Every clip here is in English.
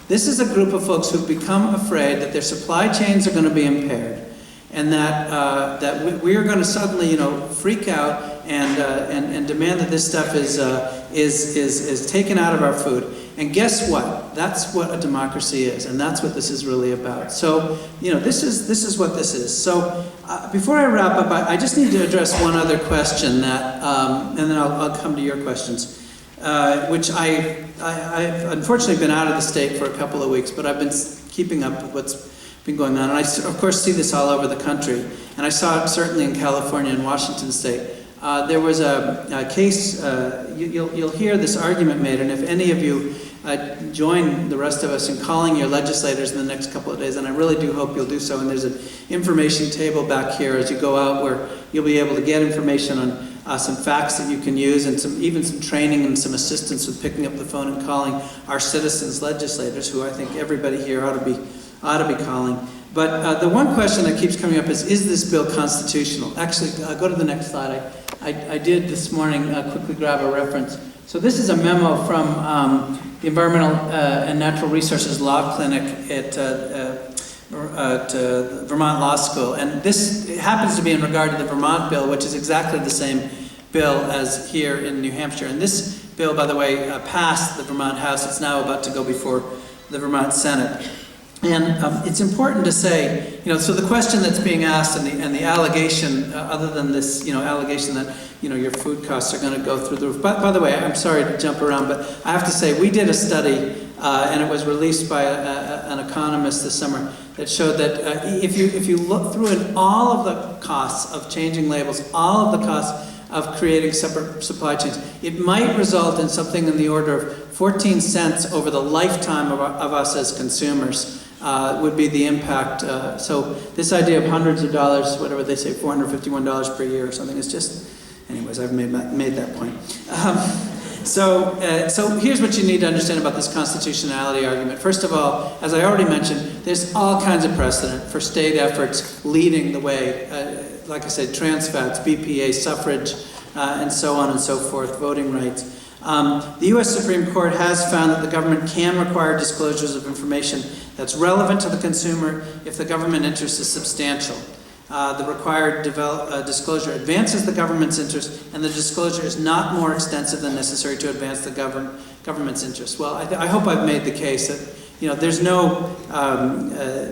This is a group of folks who've become afraid that their supply chains are going to be impaired, and that we're going to suddenly, freak out and demand that this stuff is taken out of our food. And guess what? That's what a democracy is, and that's what this is really about. So, this is what this is. So, before I wrap up, I just need to address one other question that, and then I'll come to your questions, which I've unfortunately been out of the state for a couple of weeks, but I've been keeping up with what's been going on, and I of course see this all over the country, and I saw it certainly in California and Washington State. There was a case. You'll hear this argument made, and if any of you join the rest of us in calling your legislators in the next couple of days, and I really do hope you'll do so. And there's an information table back here as you go out where you'll be able to get information on some facts that you can use, and even some training and some assistance with picking up the phone and calling our citizens legislators, who I think everybody here ought to be calling. But the one question that keeps coming up is this bill constitutional? Actually, go to the next slide. I did this morning quickly grab a reference. So this is a memo from the Environmental and Natural Resources Law Clinic at Vermont Law School. And this happens to be in regard to the Vermont bill, which is exactly the same bill as here in New Hampshire. And this bill, by the way, passed the Vermont House. It's now about to go before the Vermont Senate. And it's important to say, so the question that's being asked and the allegation, other than this, allegation that, your food costs are going to go through the roof. By the way, I'm sorry to jump around, but I have to say, we did a study, and it was released by an economist this summer, that showed that if you look through in all of the costs of changing labels, all of the costs of creating separate supply chains, it might result in something in the order of 14 cents over the lifetime of us as consumers. Would be the impact. So this idea of hundreds of dollars, whatever they say, $451 per year or something, is just, anyways, I've made that point. So here's what you need to understand about this constitutionality argument. First of all, as I already mentioned, there's all kinds of precedent for state efforts leading the way. Like I said, trans fats, BPA, suffrage, and so on and so forth, voting rights. The U.S. Supreme Court has found that the government can require disclosures of information that's relevant to the consumer if the government interest is substantial. The required disclosure advances the government's interest, and the disclosure is not more extensive than necessary to advance the government's interest. Well, I hope I've made the case that there's no,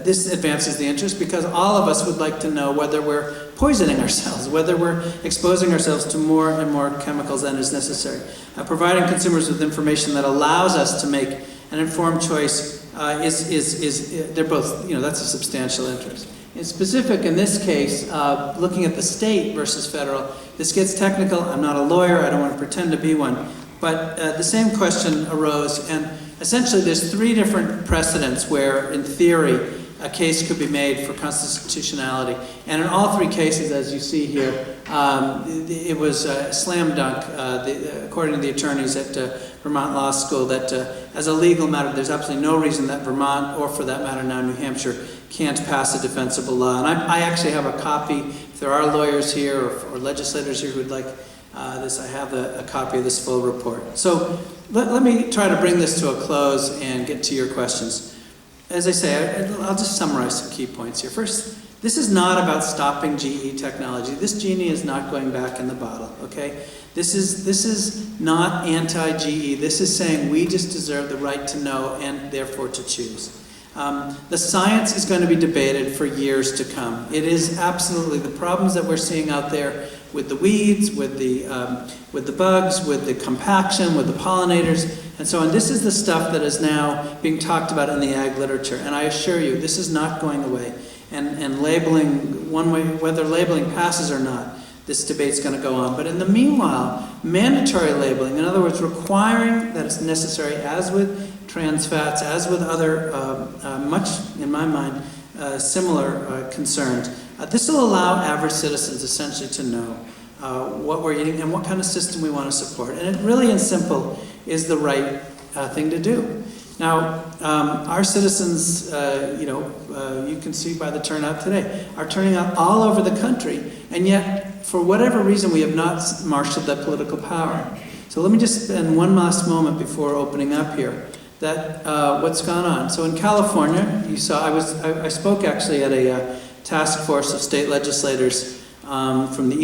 this advances the interest because all of us would like to know whether we're poisoning ourselves, whether we're exposing ourselves to more and more chemicals than is necessary. Providing consumers with information that allows us to make an informed choice they're both, that's a substantial interest. In specific, in this case, looking at the state versus federal, this gets technical. I'm not a lawyer. I don't want to pretend to be one. But the same question arose, and essentially there's three different precedents where, in theory, a case could be made for constitutionality. And in all three cases, as you see here, it was a slam dunk, according to the attorneys at Vermont Law School, that as a legal matter, there's absolutely no reason that Vermont, or for that matter now New Hampshire, can't pass a defensible law. And I actually have a copy. If there are lawyers here or legislators here who would like this, I have a copy of this full report. So let me try to bring this to a close and get to your questions. As I say, I'll just summarize some key points here. First, this is not about stopping GE technology. This genie is not going back in the bottle, okay? This is not anti-GE. This is saying we just deserve the right to know and therefore to choose. The science is going to be debated for years to come. It is absolutely the problems that we're seeing out there with the weeds, with the bugs, with the compaction, with the pollinators, and so on. This is the stuff that is now being talked about in the ag literature, and I assure you, this is not going away. And labeling, one way, whether labeling passes or not, this debate's going to go on. But in the meanwhile, mandatory labeling, in other words, requiring that it's necessary, as with trans fats, as with other, much, in my mind, similar concerns, this will allow average citizens essentially to know what we're eating and what kind of system we want to support. And it really, and simple, is the right thing to do. Now, our citizens, you can see by the turnout today, are turning out all over the country, and yet, for whatever reason, we have not marshaled that political power. So let me just spend one last moment before opening up here. that what's gone on. So in California, you saw, I spoke actually at a task force of state legislators from the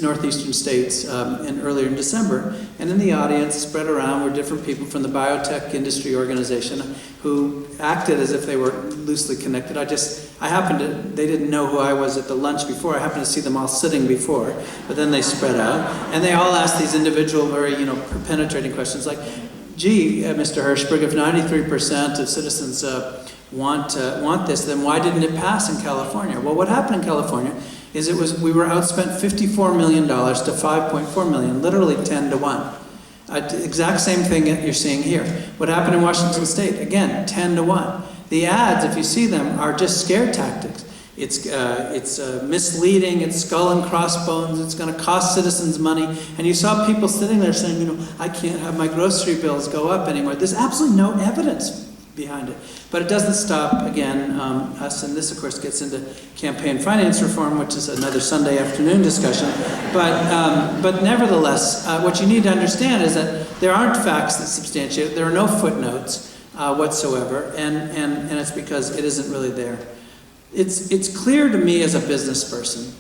northeastern states earlier in December. And in the audience, spread around, were different people from the biotech industry organization who acted as if they were loosely connected. They didn't know who I was at the lunch before. I happened to see them all sitting before, but then they spread out. And they all asked these individual, very, penetrating questions like, gee, Mr. Hirschberg, if 93% of citizens want this, then why didn't it pass in California? Well, what happened in California is we were outspent $54 million to $5.4 million, literally 10 to 1. Exact same thing that you're seeing here. What happened in Washington State? Again, 10 to 1. The ads, if you see them, are just scare tactics. It's misleading, it's skull and crossbones, it's going to cost citizens money. And you saw people sitting there saying, I can't have my grocery bills go up anymore. There's absolutely no evidence behind it. But it doesn't stop, again, us, and this, of course, gets into campaign finance reform, which is another Sunday afternoon discussion. But nevertheless, what you need to understand is that there aren't facts that substantiate it. There are no footnotes whatsoever, and it's because it isn't really there. It's clear to me as a business person,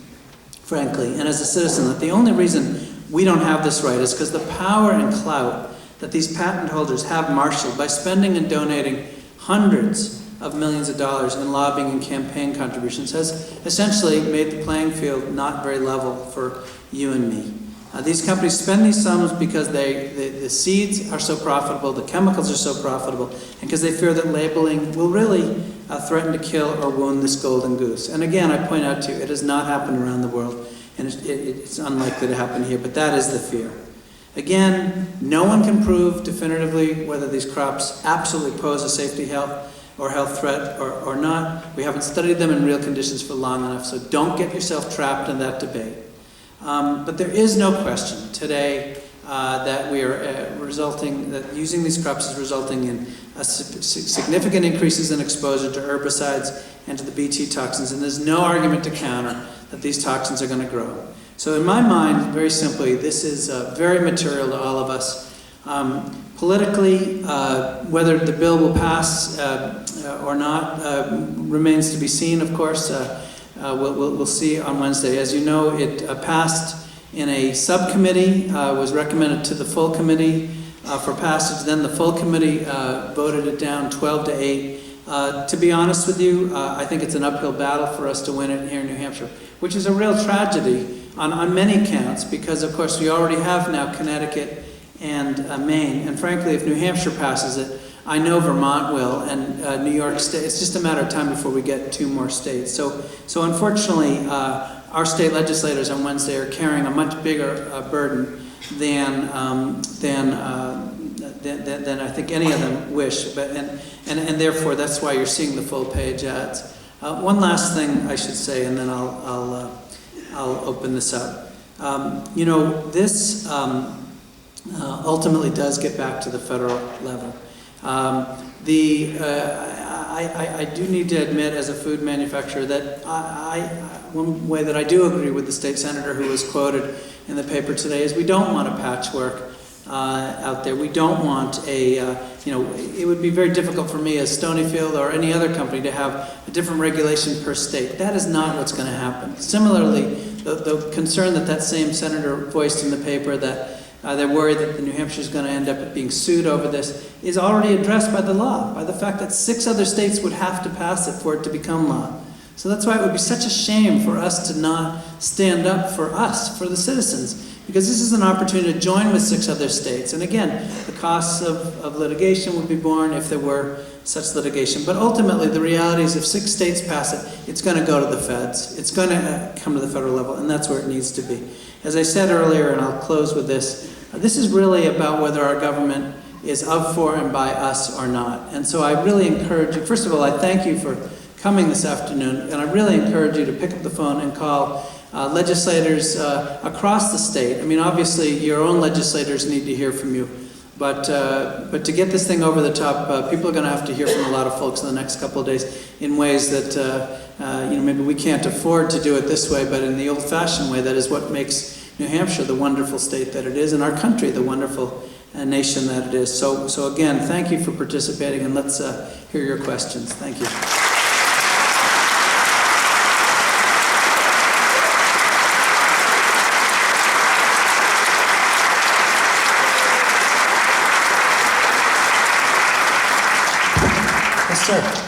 frankly, and as a citizen, that the only reason we don't have this right is because the power and clout that these patent holders have marshaled by spending and donating hundreds of millions of dollars in lobbying and campaign contributions has essentially made the playing field not very level for you and me. These companies spend these sums because the seeds are so profitable, the chemicals are so profitable, and because they fear that labeling will really threaten to kill or wound this golden goose. And again, I point out to you, it has not happened around the world, and it's unlikely to happen here, but that is the fear. Again, no one can prove definitively whether these crops absolutely pose a safety, health, or health threat or not. We haven't studied them in real conditions for long enough, so don't get yourself trapped in that debate. But there is no question today that we are that using these crops is resulting in significant increases in exposure to herbicides and to the Bt toxins, and there's no argument to counter that these toxins are going to grow. So in my mind, very simply, this is very material to all of us. Politically, whether the bill will pass or not remains to be seen, of course. We'll see on Wednesday. As you know, it passed in a subcommittee, was recommended to the full committee for passage. Then the full committee voted it down 12 to 8. To be honest with you, I think it's an uphill battle for us to win it here in New Hampshire, which is a real tragedy on many counts, because of course we already have now Connecticut and Maine, and frankly, if New Hampshire passes it, I know Vermont will, and New York State. It's just a matter of time before we get 2 more states. So unfortunately, our state legislators on Wednesday are carrying a much bigger burden than I think any of them wish. And therefore, that's why you're seeing the full page ads. One last thing I should say, and then I'll open this up. This ultimately does get back to the federal level. I do need to admit, as a food manufacturer, that one way that I do agree with the state senator who was quoted in the paper today is we don't want a patchwork out there. We don't want it would be very difficult for me as Stonyfield or any other company to have a different regulation per state. That is not what's going to happen. Similarly, the concern that same senator voiced in the paper that they're worried that New Hampshire is going to end up being sued over this is already addressed by the law, by the fact that 6 other states would have to pass it for it to become law. So that's why it would be such a shame for us to not stand up for us, for the citizens, because this is an opportunity to join with 6 other states. And again, the costs of litigation would be borne if there were such litigation. But ultimately, the reality is if 6 states pass it, it's going to go to the feds. It's going to come to the federal level, and that's where it needs to be. As I said earlier, and I'll close with this is really about whether our government is of, for, and by us or not. And so I really encourage you, first of all, I thank you for coming this afternoon, and I really encourage you to pick up the phone and call legislators across the state. I mean, obviously, your own legislators need to hear from you, but to get this thing over the top, people are going to have to hear from a lot of folks in the next couple of days in ways that maybe we can't afford to do it this way, but in the old-fashioned way, that is what makes New Hampshire the wonderful state that it is, and our country the wonderful nation that it is. So again, thank you for participating, and let's hear your questions. Thank you. Yes, sir.